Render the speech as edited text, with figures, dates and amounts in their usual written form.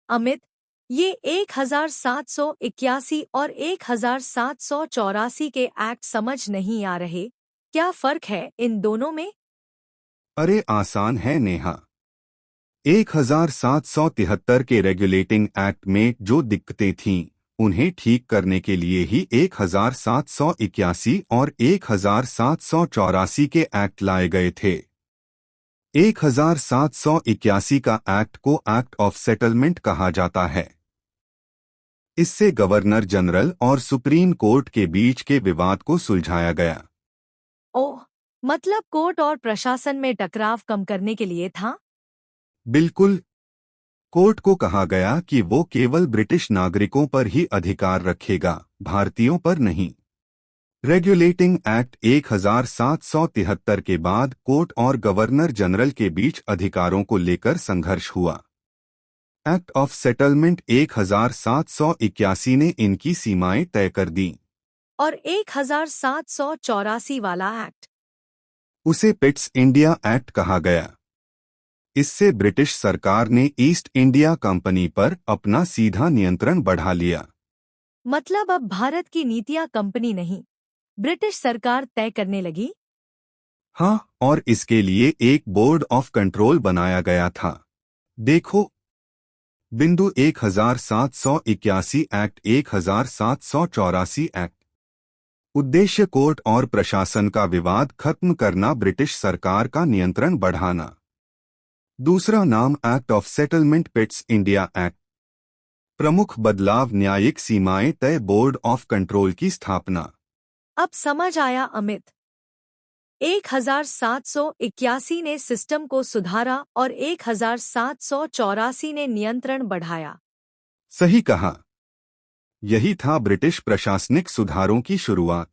अमित, ये 1781 और 1784 के एक्ट समझ नहीं आ रहे। क्या फर्क है इन दोनों में? अरे आसान है नेहा। 1773 के रेगुलेटिंग एक्ट में जो दिक्कतें थीं, उन्हें ठीक करने के लिए ही 1781 और 1784 के एक्ट लाए गए थे। 1781 का एक्ट को एक्ट ऑफ सेटलमेंट कहा जाता है। इससे गवर्नर जनरल और सुप्रीम कोर्ट के बीच के विवाद को सुलझाया गया। ओह, मतलब कोर्ट और प्रशासन में टकराव कम करने के लिए था। बिल्कुल। कोर्ट को कहा गया कि वो केवल ब्रिटिश नागरिकों पर ही अधिकार रखेगा, भारतीयों पर नहीं। रेगुलेटिंग एक्ट 1773 के बाद कोर्ट और गवर्नर जनरल के बीच अधिकारों को लेकर संघर्ष हुआ। एक्ट ऑफ सेटलमेंट 1781 ने इनकी सीमाएं तय कर दी। और 1784 वाला एक्ट? उसे पिट्स इंडिया एक्ट कहा गया। इससे ब्रिटिश सरकार ने ईस्ट इंडिया कंपनी पर अपना सीधा नियंत्रण बढ़ा लिया। मतलब अब भारत की नीतियां कंपनी नहीं, ब्रिटिश सरकार तय करने लगी। हाँ, और इसके लिए एक बोर्ड ऑफ कंट्रोल बनाया गया था। देखो, बिंदु 1781 एक्ट 1784 एक्ट। उद्देश्य कोर्ट और प्रशासन का विवाद खत्म करना, ब्रिटिश सरकार का नियंत्रण बढ़ाना। दूसरा नाम act of settlement, Pitt's India act. प्रमुख बदलाव, न्यायिक सीमाएं तय, बोर्ड ऑफ कंट्रोल की स्थापना। अब समझ आया अमित। 1781 ने सिस्टम को सुधारा और 1784 ने नियंत्रण बढ़ाया। सही कहा। यही था ब्रिटिश प्रशासनिक सुधारों की शुरुआत।